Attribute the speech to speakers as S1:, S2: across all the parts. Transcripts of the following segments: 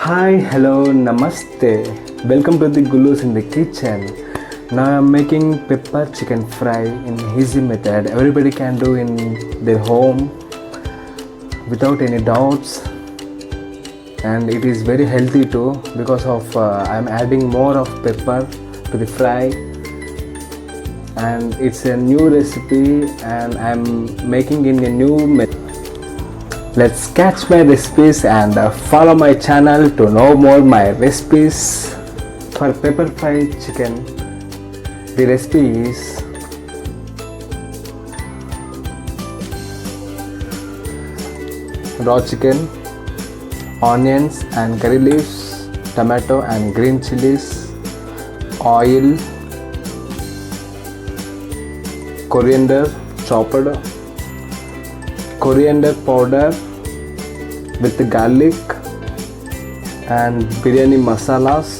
S1: Hi, hello, namaste. Welcome to the Gullus in the kitchen. Now I'm making pepper chicken fry in easy method. Everybody can do in their home without any doubts, and it is very healthy too because of I'm adding more of pepper to the fry, and it's a new recipe and I'm making in a new method. Let's catch my recipes and follow my channel to know more my recipes. For pepper fried chicken, the recipe is raw chicken, onions and curry leaves, tomato and green chilies, oil, coriander chopped, coriander powder with garlic and biryani masalas,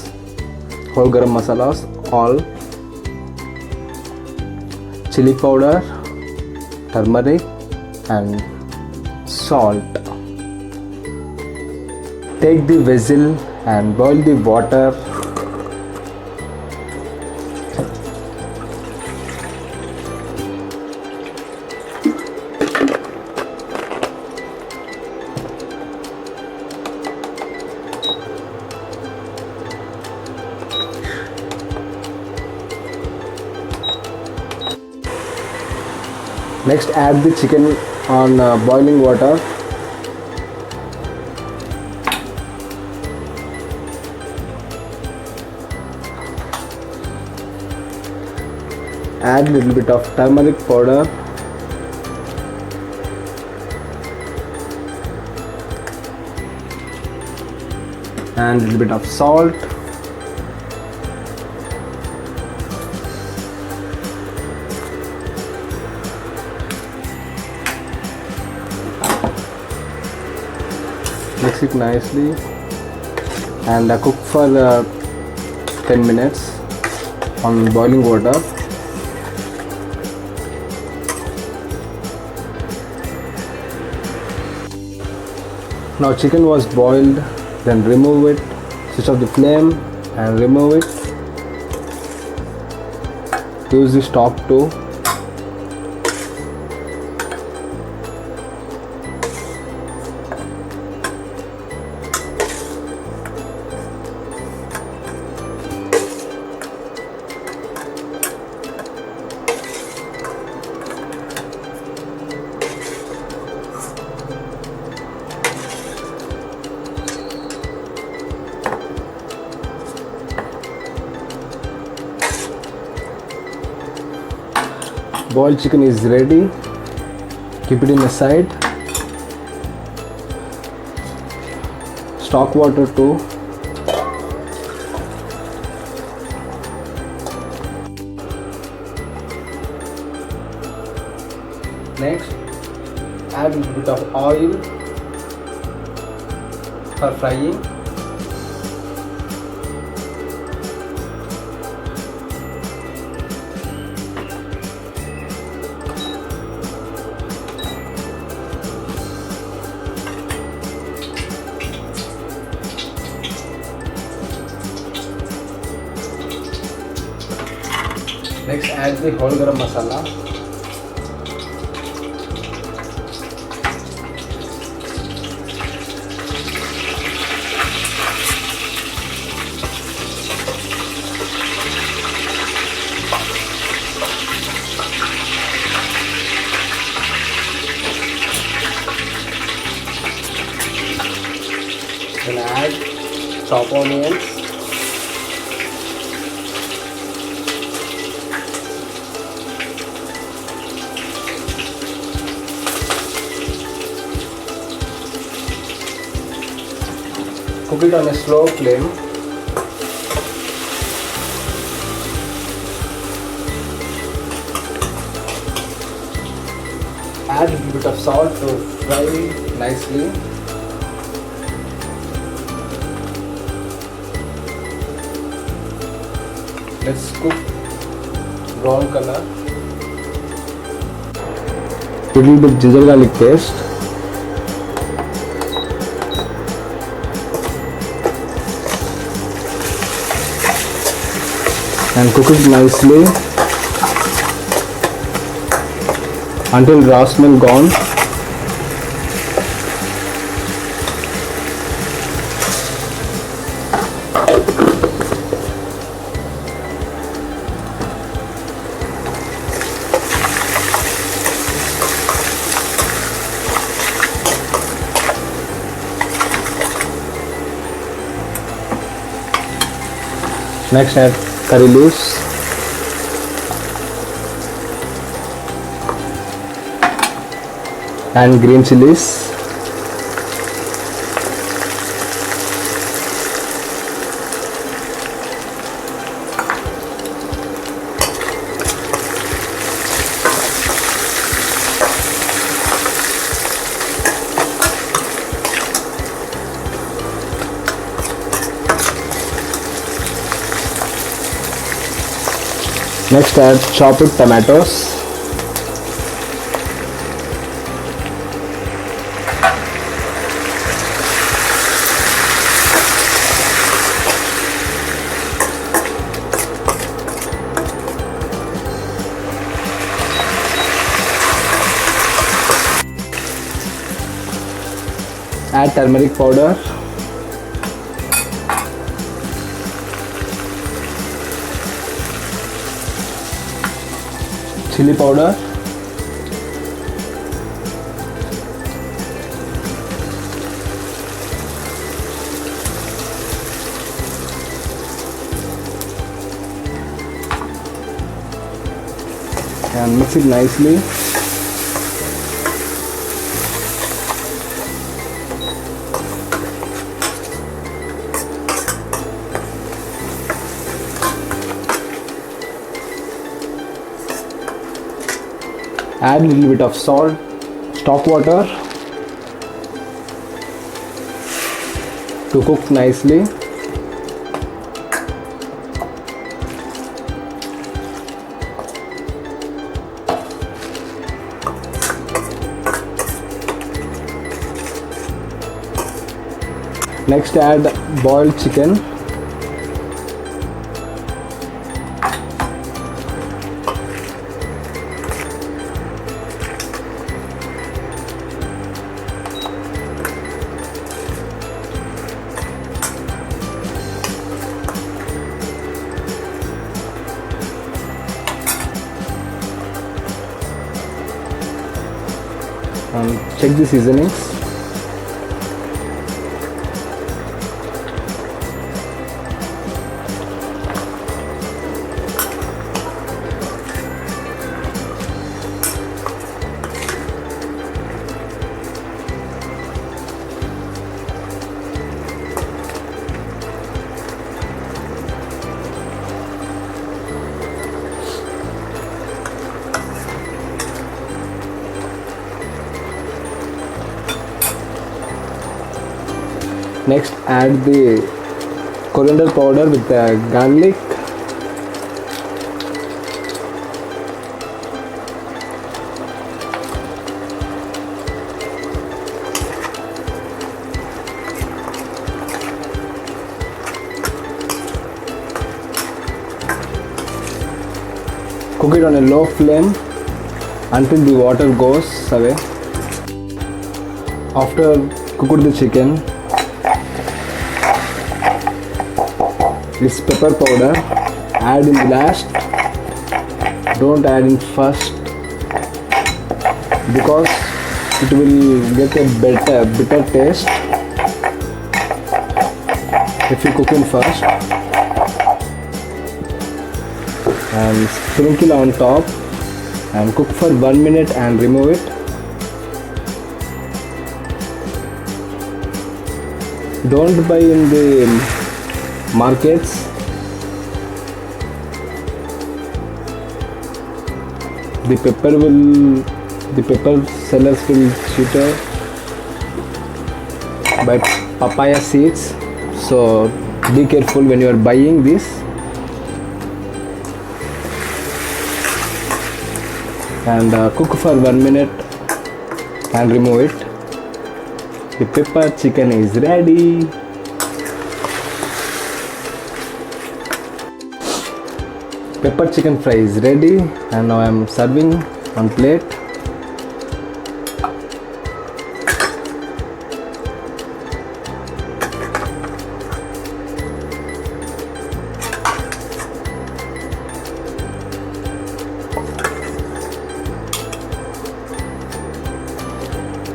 S1: whole garam masalas, all, chili powder, turmeric and salt. Take the vessel and boil the water. Next, add the chicken on boiling water. Add little bit of turmeric powder, and little bit of salt. Mix it nicely and cook for 10 minutes on boiling water. Now chicken was boiled, then remove it, switch off the flame and remove it. Use the stock too. Boiled chicken is ready. Keep it in the side. Stock water too. Next, add a little bit of oil for frying. Next, add the whole garam masala. Then add chopped onions. Cook it on a slow flame. Add a little bit of salt to fry nicely. Let's cook brown color. Little bit ginger garlic paste. and cook it nicely until raw smell gone. Next, add curry leaves, and green chilies, next add chopped tomatoes, add turmeric powder, chili powder, and mix it nicely. Add a little bit of salt, stock water to cook nicely. Next, add boiled chicken. Check the seasonings. Next, add the coriander powder with the garlic, cook it on a low flame until the water goes away. After cook the chicken, this pepper powder add in the last, don't add in first, because it will get a bitter taste if you cook in first. And sprinkle on top and cook for 1 minute and remove it. Don't buy in the markets. The pepper sellers will cheat by papaya seeds, so be careful when you are buying this. And cook for 1 minute and remove it. The pepper chicken is ready. pepper chicken fry is ready, and now I am serving on plate.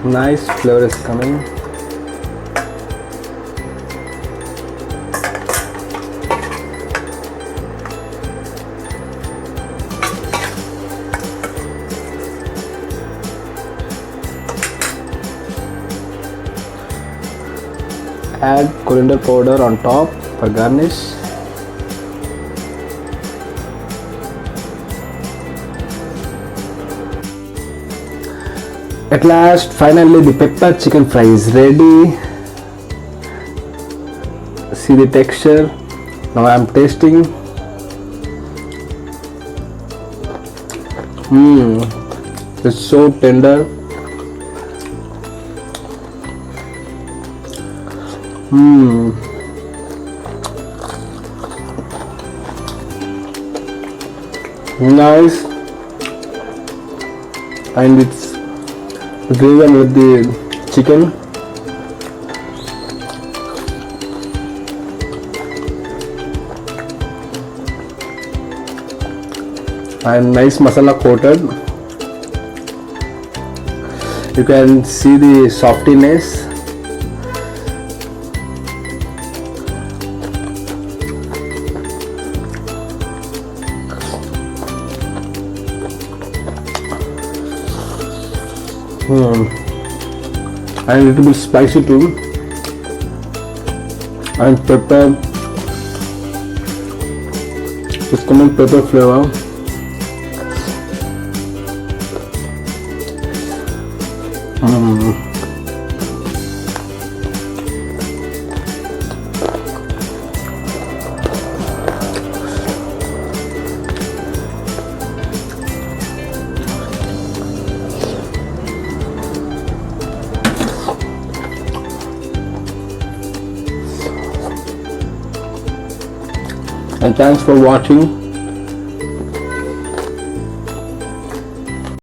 S1: Nice flavor is coming. Add coriander powder on top for garnish. At last, finally the pepper chicken fry is ready. See the texture. Now I am tasting. It's so tender. Nice, and it's driven with the chicken. And nice masala coated. You can see the softiness. And a little bit spicy too, and pepper, it's common pepper flavor. And thanks for watching.